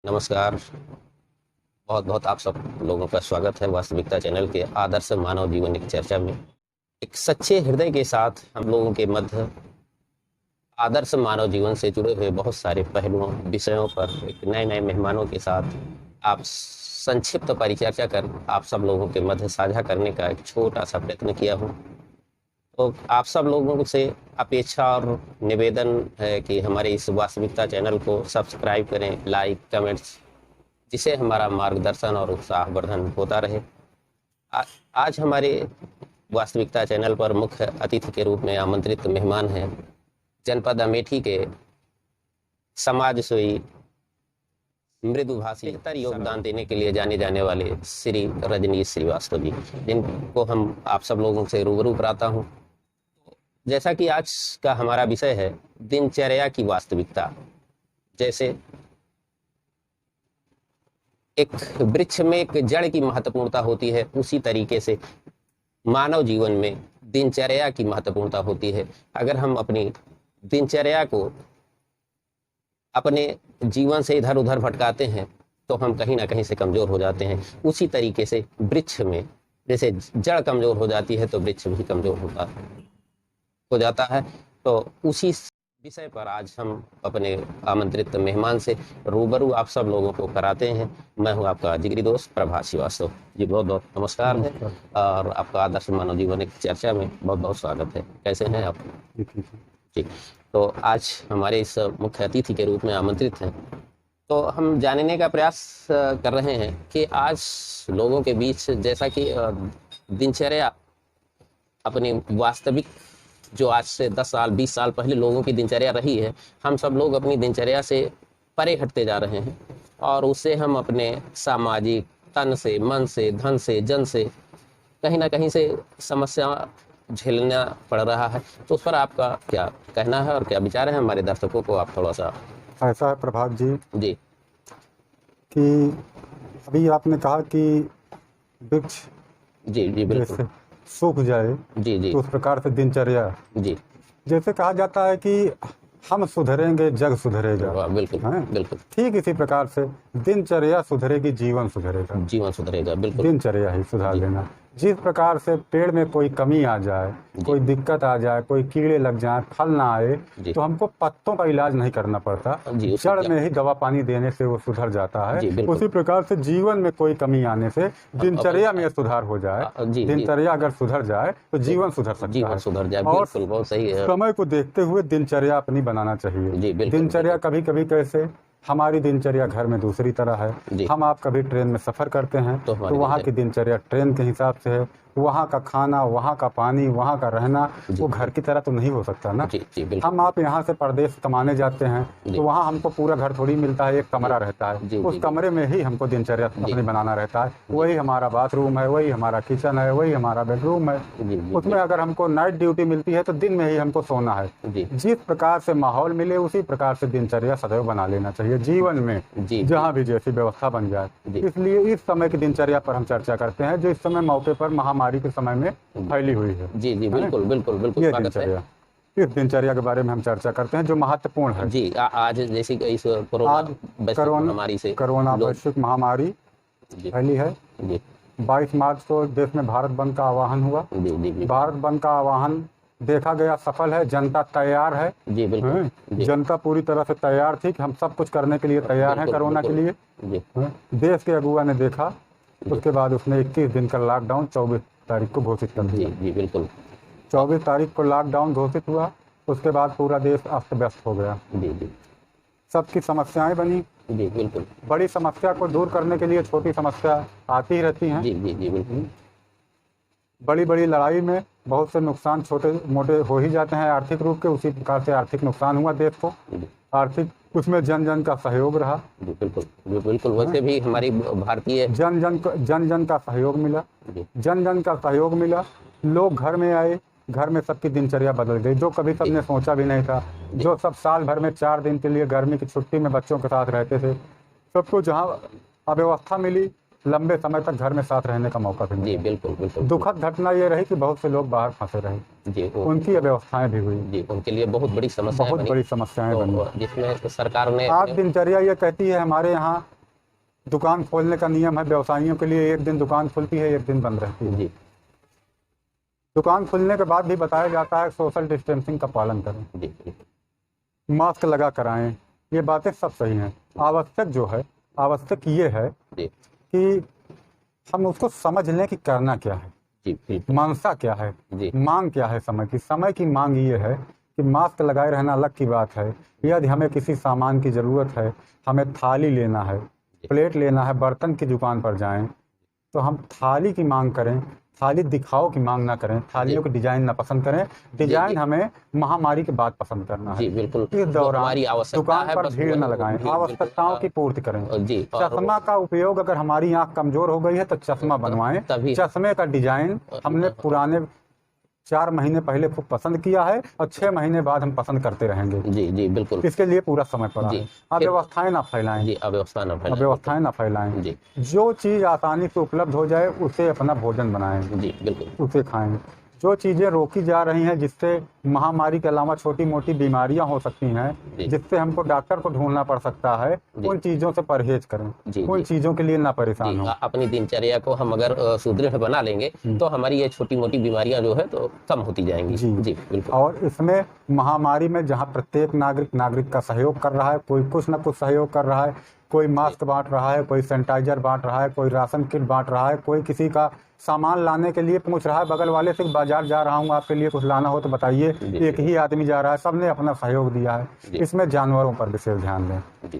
नमस्कार। बहुत बहुत आप सब लोगों का स्वागत है वास्तविकता चैनल के आदर्श मानव जीवन एक चर्चा में। एक सच्चे हृदय के साथ हम लोगों के मध्य आदर्श मानव जीवन से जुड़े हुए बहुत सारे पहलुओं विषयों पर एक नए नए मेहमानों के साथ आप संक्षिप्त परिचर्चा कर आप सब लोगों के मध्य साझा करने का एक छोटा सा प्रयत्न किया हूँ। तो आप सब लोगों से अपेक्षा और निवेदन है कि हमारे इस वास्तविकता चैनल को सब्सक्राइब करें, लाइक, कमेंट्स, जिससे हमारा मार्गदर्शन और उत्साहवर्धन होता रहे। आज हमारे वास्तविकता चैनल पर मुख्य अतिथि के रूप में आमंत्रित मेहमान हैं जनपद अमेठी के समाजसेवी मृदुभाषी योगदान देने के लिए जाने जाने वाले श्री रजनीश श्रीवास्तव जी, जिनको हम आप सब लोगों से रूबरू कराता हूँ। जैसा कि आज का हमारा विषय है दिनचर्या की वास्तविकता। जैसे एक वृक्ष में एक जड़ की महत्वपूर्णता होती है, उसी तरीके से मानव जीवन में दिनचर्या की महत्वपूर्णता होती है। अगर हम अपनी दिनचर्या को अपने जीवन से इधर उधर भटकाते हैं तो हम कहीं ना कहीं से कमजोर हो जाते हैं। उसी तरीके से वृक्ष में जैसे जड़ कमजोर हो जाती है तो वृक्ष भी कमजोर हो जाता है। तो उसी विषय पर आज हम अपने आमंत्रित मेहमान से रूबरू आप सब लोगों को कराते हैं। मैं हूं आपका जिगरी दोस्त प्रभात श्रीवास्तव जी। बहुत बहुत नमस्कार है और आपका आदर्श मानव जीवन एक चर्चा में बहुत बहुत स्वागत है। कैसे हैं आप? जी। तो आज हमारे इस मुख्य अतिथि के रूप में आमंत्रित हैं, तो हम जानने का प्रयास कर रहे हैं कि आज लोगों के बीच जैसा कि दिनचर्या अपनी वास्तविक जो आज से 10 साल 20 साल पहले लोगों की दिनचर्या रही है, हम सब लोग अपनी दिनचर्या से परे हटते जा रहे हैं और उससे हम अपने सामाजिक तन से, मन से, धन से, जन से कहीं ना कहीं से समस्या झेलना पड़ रहा है। तो उस पर आपका क्या कहना है और क्या विचार है? हमारे दर्शकों को आप थोड़ा सा। ऐसा है प्रभात जी कि अभी आपने कहा कि वृक्ष जी बिल्कुल सूख जाए जी तो उस प्रकार से दिनचर्या जी जैसे कहा जाता है कि हम सुधरेंगे जग सुधरेगा। बिल्कुल ठीक इसी प्रकार से दिनचर्या सुधरेगी, जीवन सुधरेगा। बिल्कुल दिनचर्या ही सुधार लेना। जिस प्रकार से पेड़ में कोई कमी आ जाए, कोई दिक्कत आ जाए, कोई कीड़े लग जाए, फल ना आए, तो हमको पत्तों का इलाज नहीं करना पड़ता, जड़ में ही दवा पानी देने से वो सुधर जाता है। उसी प्रकार से जीवन में कोई कमी आने से दिनचर्या में सुधार हो जाए। दिनचर्या अगर सुधर जाए तो जीवन सुधर सकता है। और बहुत सही है। समय को देखते हुए दिनचर्या अपनी बनाना चाहिए। दिनचर्या कभी कभी कैसे हमारी दिनचर्या घर में दूसरी तरह है। हम आप कभी ट्रेन में सफर करते हैं तो वहाँ की दिनचर्या ट्रेन के हिसाब से है। वहाँ का खाना, वहाँ का पानी, वहाँ का रहना वो घर की तरह तो नहीं हो सकता ना। हम आप यहाँ से परदेश कमाने जाते हैं तो वहाँ हमको पूरा घर थोड़ी मिलता है, एक कमरा रहता है। उस कमरे में ही हमको दिनचर्या अपनी बनाना रहता है। वही हमारा बाथरूम है, वही हमारा किचन है, वही हमारा बेडरूम है। उसमें अगर हमको नाइट ड्यूटी मिलती है तो दिन में ही हमको सोना है। जिस प्रकार से माहौल मिले उसी प्रकार से दिनचर्या सदैव बना लेना चाहिए जीवन में, जहाँ भी जैसी व्यवस्था बन जाए। इसलिए इस समय की दिनचर्या पर हम चर्चा करते हैं जो इस समय मौके पर महामारी के समय में फैली हुई है। जी बिल्कुल ये दिनचर्या, इस दिनचर्या के बारे में हम चर्चा करते हैं जो महत्वपूर्ण है। जी आज जैसे इस कोरोना वैश्विक महामारी फैली है। 22 मार्च को देश में भारत बंद का आह्वान हुआ। भारत बंद का आह्वान देखा गया सफल है। जनता तैयार है। जी बिल्कुल। जनता पूरी तरह से तैयार थी कि हम सब कुछ करने के लिए तैयार हैं कोरोना के लिए। देश के अगुआ ने देखा, उसके बाद उसने 21 दिन का लॉकडाउन 24 तारीख को घोषित कर दिया। जी बिल्कुल। 24 तारीख को लॉकडाउन घोषित हुआ। उसके बाद पूरा देश अस्त व्यस्त हो गया। सबकी समस्याएं बनी। जी बिल्कुल। बड़ी समस्या को दूर करने के लिए छोटी समस्या आती ही रहती हैं। जी बिल्कुल। बड़ी बड़ी लड़ाई में बहुत से नुकसान छोटे मोटे हो ही जाते हैं आर्थिक रूप के। उसी प्रकार से आर्थिक नुकसान हुआ देश को। आर्थिक उसमें जन जन का सहयोग रहा। बिल्कुल। वैसे भी हमारी भारतीय जन जन का सहयोग मिला। जन जन का सहयोग मिला। लोग घर में आए, घर में सबकी दिनचर्या बदल गई जो कभी सबने सोचा भी नहीं था। जो सब साल भर में 4 दिन के लिए गर्मी की छुट्टी में बच्चों के साथ रहते थे, सबको जहाँ अव्यवस्था मिली, लंबे समय तक घर में साथ रहने का मौका भी मिला। जी बिल्कुल। दुखद घटना ये रही कि बहुत से लोग बाहर फंसे रहे। जी उनकी अव्यवस्थाएं भी हुई। जी उनके लिए बहुत बड़ी समस्याएं बड़ी समस्याएं बनी, जिसमें सरकार ने आज दिनचर्या ये कहती है हमारे यहाँ दुकान खोलने का नियम है व्यवसायियों के लिए, एक दिन दुकान खुलती है, एक दिन बंद रहती है। जी। दुकान खुलने के बाद भी बताया जाता है सोशल डिस्टेंसिंग का पालन करें, जी, मास्क लगा कर आएं, ये बातें सब सही हैं। आवश्यक जो है, आवश्यक ये है कि हम उसको समझ लें कि करना क्या है, मंशा क्या है, मांग क्या है समय की। समय की मांग ये है कि मास्क लगाए रहना अलग की बात है। यदि हमें किसी सामान की ज़रूरत है, हमें थाली लेना है, प्लेट लेना है, बर्तन की दुकान पर जाएं तो हम थाली की मांग करें, थाली दिखाओ की मांग ना करें, थालियों की डिजाइन ना पसंद करें। डिजाइन हमें महामारी के बाद पसंद करना है। बिल्कुल। इस दौरान दुकान पर भीड़ न लगाएं, आवश्यकताओं की पूर्ति करें। चश्मा का उपयोग, अगर हमारी आंख कमजोर हो गई है तो चश्मा बनवाएं। चश्मे का डिजाइन हमने पुराने 4 महीने पहले खूब पसंद किया है और 6 महीने बाद हम पसंद करते रहेंगे। जी बिल्कुल। इसके लिए पूरा समय पड़ा है। अव्यवस्थाएं ना फैलाएं, अव्यवस्थाएं ना फैलाएं। जो चीज आसानी से उपलब्ध हो जाए उसे अपना भोजन बनाएं, बिल्कुल उसे खाएं। जो चीजें रोकी जा रही हैं, जिससे महामारी के अलावा छोटी मोटी बीमारियां हो सकती हैं, जिससे हमको डॉक्टर को ढूंढना पड़ सकता है, उन चीजों से परहेज करें, उन चीजों के लिए ना परेशान हो। अपनी दिनचर्या को हम अगर सुदृढ़ बना लेंगे तो हमारी ये छोटी मोटी बीमारियां जो है तो कम होती जाएंगी। जी बिल्कुल। और इसमें महामारी में जहाँ प्रत्येक नागरिक का सहयोग कर रहा है, कोई कुछ न कुछ सहयोग कर रहा है, कोई मास्क बांट रहा है, कोई सैनिटाइजर बांट रहा है, कोई राशन किट बांट रहा है, कोई किसी का सामान लाने के लिए पूछ रहा है बगल वाले से, बाजार जा रहा हूँ आपके लिए कुछ लाना हो तो बताइए। एक ही आदमी जा रहा है, सबने अपना सहयोग दिया है। इसमें जानवरों पर विशेष ध्यान दें,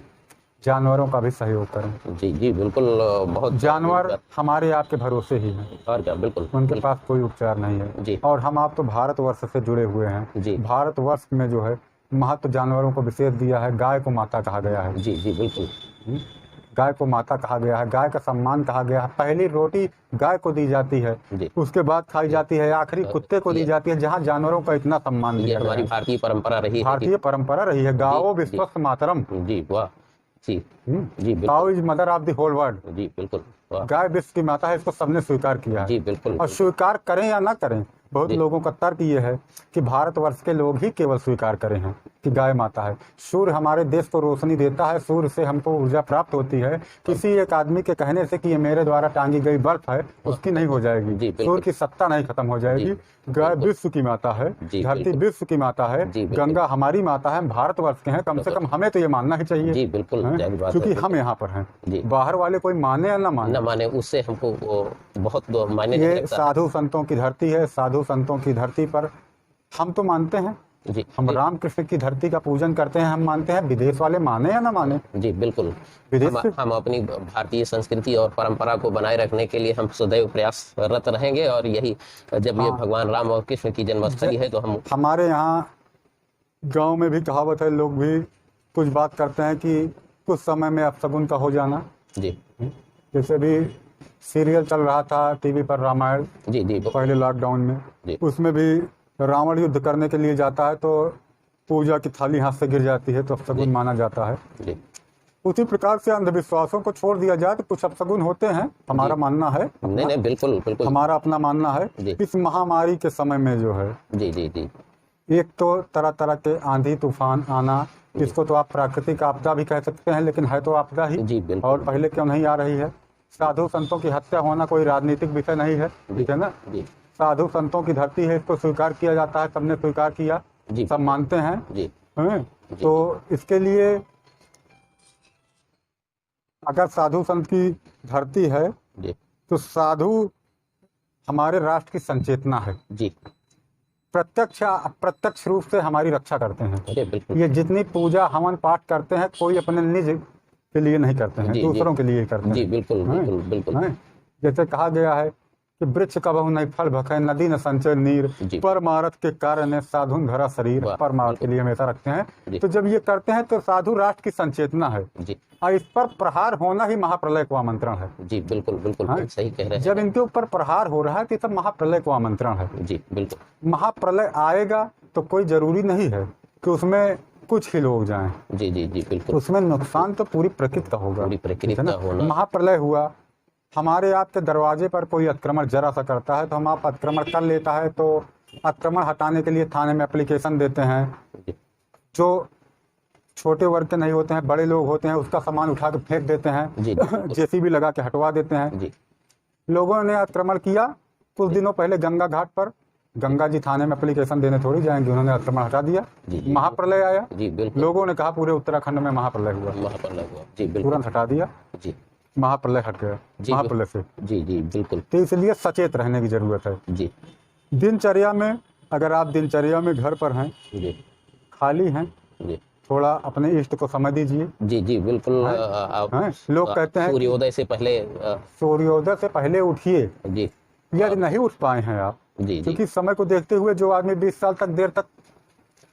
जानवरों का भी सहयोग करें। जी बिल्कुल। बहुत जानवर हमारे आपके भरोसे ही हैं, और क्या, बिल्कुल उनके पास कोई उपचार नहीं है। और हम आप तो भारतवर्ष से जुड़े हुए हैं। भारतवर्ष में जो है महत्व जानवरों को विशेष दिया है। गाय को माता कहा गया है। जी बिल्कुल। गाय को माता कहा गया है, गाय का सम्मान कहा गया है। पहली रोटी गाय को दी जाती है, उसके बाद खाई जाती है, आखिरी कुत्ते को दी जाती है। जहाँ जानवरों का इतना सम्मान दिया, हमारी भारतीय परंपरा रही है। भारतीय परंपरा रही है। गाओ विश्वस्त मातरम। जी वाह। जी cow is mother of the whole world. जी बिल्कुल। गाय विश्व की माता है, इसको सबने स्वीकार किया है। जी बिल्कुल। और स्वीकार करें या ना करें, बहुत लोगों का तर्क ये है कि भारतवर्ष के लोग ही केवल स्वीकार करें हैं कि गाय माता है। सूर्य हमारे देश को रोशनी देता है, सूर्य से हमको ऊर्जा प्राप्त होती है। किसी एक आदमी के कहने से कि ये मेरे द्वारा टांगी गई बर्फ है, उसकी नहीं हो जाएगी, सूर्य की सत्ता नहीं खत्म हो जाएगी। गाय विश्व की माता है, धरती विश्व की माता है, गंगा हमारी माता है, भारतवर्ष के हैं। कम से कम हमें तो ये मानना ही चाहिए। जी बिल्कुल, क्योंकि हम यहाँ पर हैं। बाहर वाले कोई माने या ना माने, उससे हमको बहुत मायने। ये साधु संतों की धरती है। साधु संतों की धरती पर हम तो मानते हैं, हम रामकृष्ण की धरती का पूजन करते हैं, हम मानते हैं। विदेश वाले माने या ना माने, जी बिल्कुल। हम अपनी भारतीय संस्कृति और परंपरा को बनाए रखने के लिए हम सदैव प्रयासरत रहेंगे। और यही जब ये भगवान राम और कृष्ण की जन्मस्थली है तो हम, हमारे यहाँ गांव में भी कहावत है, लोग भी कुछ बात करते हैं कि कुछ समय में अपशगुन का हो जाना। जी जैसे भी सीरियल चल रहा था टीवी पर रामायण, जी पहले लॉकडाउन में, उसमें भी रावण युद्ध करने के लिए जाता है तो पूजा की थाली हाथ से गिर जाती है तो अपशगुन माना जाता है। उसी प्रकार से अंधविश्वासों को छोड़ दिया जाए तो कुछ अपशगुन होते हैं, हमारा मानना है। नहीं बिल्कुल बिल्कुल, हमारा अपना मानना है। इस महामारी के समय में जो है, जी एक तो तरह तरह के आंधी तूफान आना, जिसको तो आप प्राकृतिक आपदा भी कह सकते हैं, लेकिन है तो आपदा ही। और पहले क्यों नहीं आ रही है। साधु संतों की हत्या होना कोई राजनीतिक विषय नहीं है, ठीक है ना। साधु संतों की धरती है, इसको स्वीकार किया जाता है, सबने स्वीकार किया, सब मानते हैं। तो इसके लिए अगर साधु संत की धरती है तो साधु हमारे राष्ट्र की संचेतना है। प्रत्यक्ष अप्रत्यक्ष रूप से हमारी रक्षा करते हैं। ये जितनी पूजा हवन पाठ करते हैं, कोई अपने निज के लिए नहीं करते हैं, दूसरों के लिए करते हैं। जी बिल्कुल बिल्कुल बिल्कुल। जैसे कहा गया है कि वृक्ष कबहु नहीं फल भखे, नदी न संचय नीर, परमारथ के कारण साधु धरा शरीर। परमार्थ के लिए हमेशा रखते हैं। तो जब ये करते हैं तो साधु राष्ट्र की संचेतना है। और इस पर प्रहार होना ही महाप्रलय को आमंत्रण है। जी बिल्कुल बिल्कुल, सही कह रहे हैं। जब इनके ऊपर प्रहार हो रहा है तो सब महाप्रलय को आमंत्रण है। जी बिल्कुल। महाप्रलय आएगा तो कोई जरूरी नहीं है कि उसमें कुछ ही लोग जाएं। जी बिल्कुल। उसमें नुकसान तो पूरी प्रकृति का होगा, पूरी प्रकृति का होना। महाप्रलय हुआ, हमारे आपके दरवाजे पर कोई अतिक्रमण जरा सा करता है तो हम आप अतिक्रमण कर लेता है तो अतिक्रमण हटाने के लिए थाने में एप्लीकेशन देते हैं। जो छोटे वर्ग के नहीं होते हैं, बड़े लोग होते हैं, उसका सामान उठा के फेंक देते हैं, जेसीबी लगा के हटवा देते हैं। लोगों ने आक्रमण किया कुछ दिनों पहले गंगा घाट पर, गंगा जी थाने में एप्लीकेशन देने थोड़ी जाएंगे, उन्होंने आक्रमण हटा दिया। महाप्रलय आया, लोगों ने कहा पूरे उत्तराखंड में महाप्रलय हुआ, तुरंत हटा दिया, महाप्रलय हट गया महाप्रलय से। जी बिल्कुल। तो इसलिए सचेत रहने की जरूरत है। दिनचर्या में, अगर आप दिनचर्या में घर पर हैं, खाली हैं, थोड़ा अपने इष्ट को समय दीजिए। जी बिल्कुल। लोग कहते हैं सूर्योदय से पहले उठिए। यदि नहीं उठ पाए हैं आप, क्योंकि समय को देखते हुए जो आदमी 20 साल तक देर तक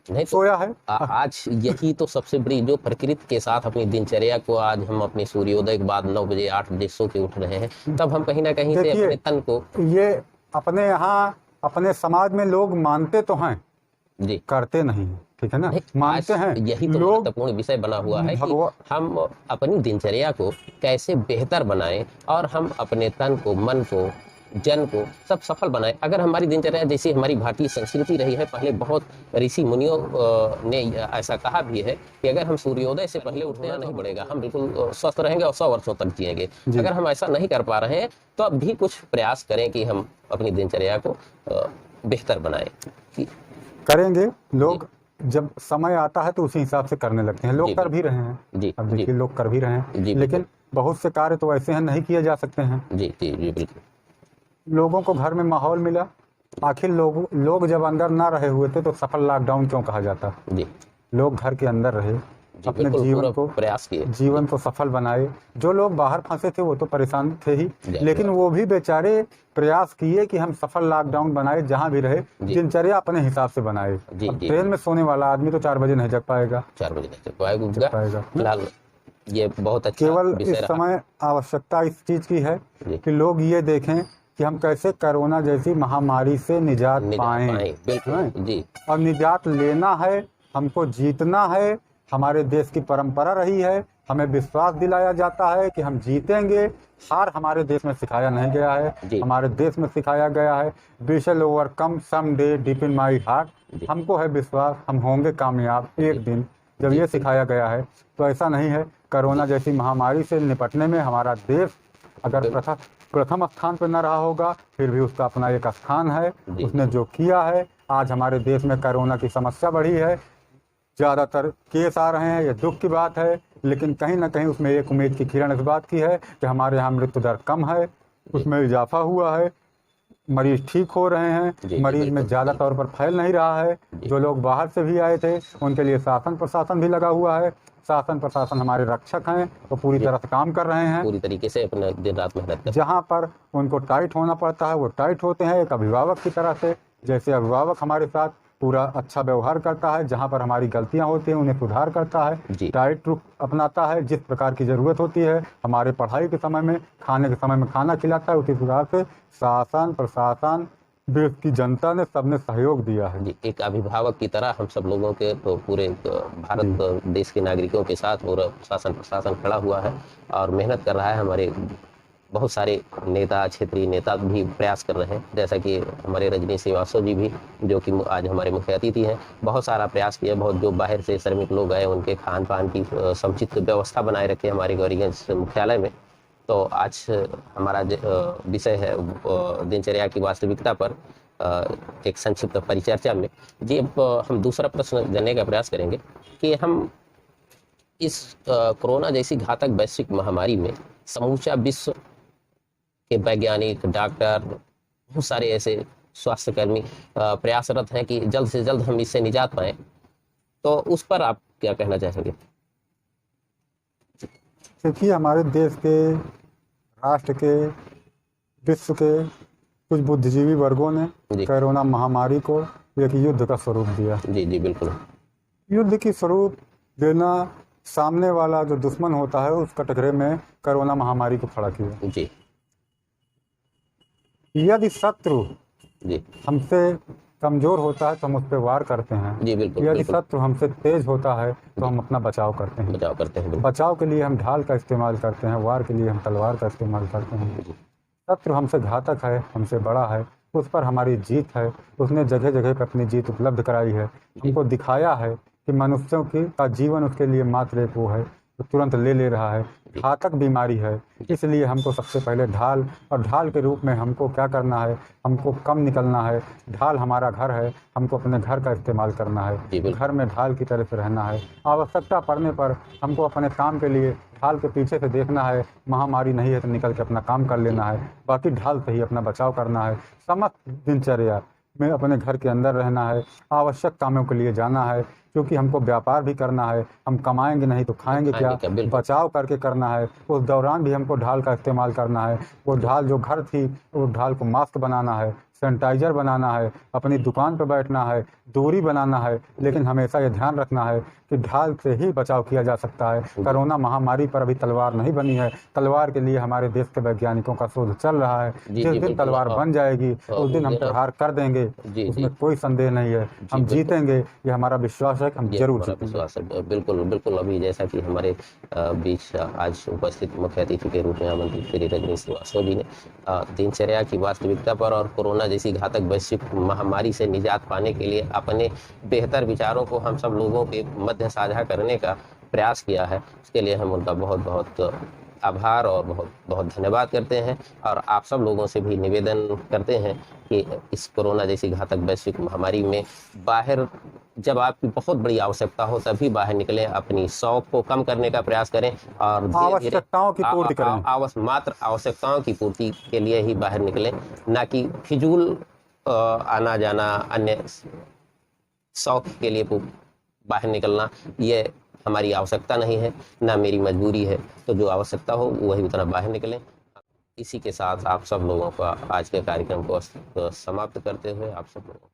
नहीं सोया है, आज यही तो सबसे बड़ी जो प्रकृति के साथ अपनी दिनचर्या को, आज हम अपने सूर्योदय के बाद 9 बजे 8 बजे सो के उठ रहे हैं, तब हम कहीं ना कहीं से अपने तन को, ये अपने यहाँ अपने समाज में लोग मानते तो हैं जी, करते नहीं, ठीक है ना, मानते हैं। यही तो महत्वपूर्ण विषय बना हुआ है कि हम अपनी दिनचर्या को कैसे बेहतर बनाएं और हम अपने तन को, मन को, जन को सब सफल बनाएं। अगर हमारी दिनचर्या जैसी हमारी भारतीय संस्कृति रही है, पहले बहुत ऋषि मुनियों ने ऐसा कहा भी है कि अगर हम सूर्योदय से पहले उठना नहीं पड़ेगा, हम बिल्कुल स्वस्थ रहेंगे और 100 वर्षों तक जिएंगे। अगर हम ऐसा नहीं कर पा रहे हैं तो अब भी कुछ प्रयास करें कि हम अपनी दिनचर्या को बेहतर बनाएं। करेंगे लोग, जब समय आता है तो उसी हिसाब से करने लगते हैं। लोग कर भी रहे हैं, अब देखिए लोग कर भी रहे हैं, लेकिन बहुत से कार्य तो ऐसे हैं नहीं किए जा सकते हैं। जी बिल्कुल। लोगों को घर में माहौल मिला, आखिर लोग जब अंदर ना रहे हुए थे तो सफल लॉकडाउन क्यों कहा जाता? लोग घर के अंदर रहे, अपने जीवन को प्रयास किए, जीवन को सफल बनाए। जो लोग बाहर फंसे थे वो तो परेशान थे ही, लेकिन वो भी बेचारे प्रयास किए कि हम सफल लॉकडाउन बनाए, जहाँ भी रहे दिनचर्या अपने हिसाब से बनाए। ट्रेन में सोने वाला आदमी तो 4 बजे नहीं जग पाएगा, 4 बजे नहीं जग पाएगा। फिलहाल ये बहुत अच्छा केवल इस समय आवश्यकता इस चीज की है कि लोग ये देखें कि हम कैसे कोरोना जैसी महामारी से निजात पाएं। जी। और निजात लेना है, हमको जीतना है। हमारे देश की परंपरा रही है, हमें विश्वास दिलाया जाता है कि हम जीतेंगे। हार हमारे देश में सिखाया नहीं गया है, हमारे देश में सिखाया गया है we shall overcome some day deep in my heart. हमको है विश्वास, हम होंगे कामयाब एक दिन। जब ये सिखाया गया है तो ऐसा नहीं है। कोरोना जैसी महामारी से निपटने में हमारा देश अगर प्रथम स्थान पर न रहा होगा, फिर भी उसका अपना एक स्थान है। उसने जो किया है, आज हमारे देश में कोरोना की समस्या बढ़ी है, ज़्यादातर केस आ रहे हैं, ये दुख की बात है, लेकिन कहीं ना कहीं उसमें एक उम्मीद की किरण इस बात की है कि हमारे यहाँ मृत्यु दर कम है, उसमें इजाफा हुआ है, मरीज ठीक हो रहे हैं, मरीज में ज़्यादा तौर पर फैल नहीं रहा है। जो लोग बाहर से भी आए थे उनके लिए शासन प्रशासन भी लगा हुआ है। शासन प्रशासन हमारे रक्षक हैं, वो पूरी तरह से काम कर रहे हैं, पूरी तरीके से अपना दिन रात मेहनत कर। जहाँ पर उनको टाइट होना पड़ता है वो टाइट होते हैं, एक अभिभावक की तरह से। जैसे अभिभावक हमारे साथ पूरा अच्छा व्यवहार करता है, जहाँ पर हमारी गलतियाँ होती हैं उन्हें सुधार करता है, टाइट रुख अपनाता है, जिस प्रकार की ज़रूरत होती है हमारे पढ़ाई के समय में, खाने के समय में खाना खिलाता है, उसी प्रकार से शासन प्रशासन देश की जनता ने सबने सहयोग दिया है। एक अभिभावक की तरह हम सब लोगों के तो पूरे भारत देश के नागरिकों के साथ पूरा शासन प्रशासन खड़ा हुआ है और मेहनत कर रहा है। हमारे बहुत सारे नेता, क्षेत्रीय नेता भी प्रयास कर रहे हैं, जैसा कि हमारे रजनी श्रीवास्तव जी भी, जो कि आज हमारे मुख्य अतिथि हैं, बहुत सारा प्रयास किया। बहुत जो बाहर से श्रमिक लोग आए उनके खान पान की समुचित व्यवस्था बनाए रखे हमारे गौरीगंज मुख्यालय में। तो आज हमारा विषय है दिनचर्या की वास्तविकता पर एक संक्षिप्त परिचर्चा में। जी, अब हम दूसरा प्रश्न जानने का प्रयास करेंगे कि हम इस कोरोना जैसी घातक वैश्विक महामारी में समूचा विश्व के वैज्ञानिक, डॉक्टर, बहुत सारे ऐसे स्वास्थ्यकर्मी प्रयासरत हैं कि जल्द से जल्द हम इससे निजात पाएं, तो उस पर आप क्या कहना चाहेंगे? क्योंकि हमारे देश के, राष्ट्र के, विश्व के कुछ बुद्धिजीवी वर्गों ने कोरोना महामारी को एक युद्ध का स्वरूप दिया। जी बिल्कुल। युद्ध की स्वरूप देना, सामने वाला जो दुश्मन होता है उस कटघरे में कोरोना महामारी को खड़ा किया। जी। यदि शत्रु हमसे कमजोर होता है तो हम उस पर वार करते हैं। जी बिल्कुल। यदि शत्रु हमसे तेज होता है तो हम अपना बचाव करते हैं। बचाव के लिए हम ढाल का इस्तेमाल करते हैं, वार के लिए हम तलवार का इस्तेमाल करते हैं। शत्रु हमसे घातक है, हमसे बड़ा है, उस पर हमारी जीत है। उसने जगह जगह पर अपनी जीत उपलब्ध कराई है, हमको दिखाया है कि मनुष्यों का जीवन उसके लिए मात्र एक वो है, तो तुरंत ले रहा है, घातक बीमारी है। इसलिए हमको सबसे पहले ढाल, और ढाल के रूप में हमको क्या करना है, हमको कम निकलना है। ढाल हमारा घर है, हमको अपने घर का इस्तेमाल करना है, घर में ढाल की तरह से रहना है। आवश्यकता पड़ने पर हमको अपने काम के लिए ढाल के पीछे से देखना है, महामारी नहीं है तो निकल के अपना काम कर लेना है, बाकी ढाल से ही अपना बचाव करना है। समस्त दिनचर्या में अपने घर के अंदर रहना है, आवश्यक कामों के लिए जाना है, क्योंकि हमको व्यापार भी करना है। हम कमाएंगे नहीं तो खाएंगे क्या, बचाव करके करना है। उस दौरान भी हमको ढाल का इस्तेमाल करना है। वो ढाल जो घर थी, वो ढाल को मास्क बनाना है, सैनिटाइजर बनाना है, अपनी दुकान पर बैठना है, दूरी बनाना है। लेकिन हमेशा ये ध्यान रखना है कि ढाल से ही बचाव किया जा सकता है। कोरोना महामारी पर अभी तलवार नहीं बनी है। तलवार के लिए हमारे देश के वैज्ञानिकों का शोध चल रहा है। जिस दिन तलवार बन जाएगी उस दिन हम प्रहार कर देंगे, उसमें कोई संदेह नहीं है। हम जीतेंगे, ये हमारा विश्वास है कि हम जरूर जीतेंगे। बिल्कुल बिल्कुल। अभी जैसा कि हमारे बीच आज उपस्थित मुख्य अतिथि के रूप में मंत्री श्री रजनीश श्रीवास्तव जी ने दिनचर्या की वास्तविकता पर और कोरोना जैसी घातक वैश्विक महामारी से निजात पाने के लिए अपने बेहतर विचारों को हम सब लोगों के मध्य साझा करने का प्रयास किया है। उसके लिए हम उनका बहुत बहुत आभार और बहुत बहुत धन्यवाद करते हैं। और आप सब लोगों से भी निवेदन करते हैं कि इस कोरोना जैसी घातक वैश्विक महामारी में बाहर जब आपकी बहुत बड़ी आवश्यकता हो तभी बाहर निकलें, अपनी शौक को कम करने का प्रयास करें और आवश्यकताओं की पूर्ति करें। मात्र आवश्यकताओं की पूर्ति के लिए ही बाहर निकलें, ना कि फिजूल आना जाना, अन्य शौक के लिए बाहर निकलना ये हमारी आवश्यकता नहीं है, ना मेरी मजबूरी है। तो जो आवश्यकता हो वही उतना बाहर निकलें। इसी के साथ आप सब लोगों का आज के कार्यक्रम को समाप्त करते हुए आप सब लोगों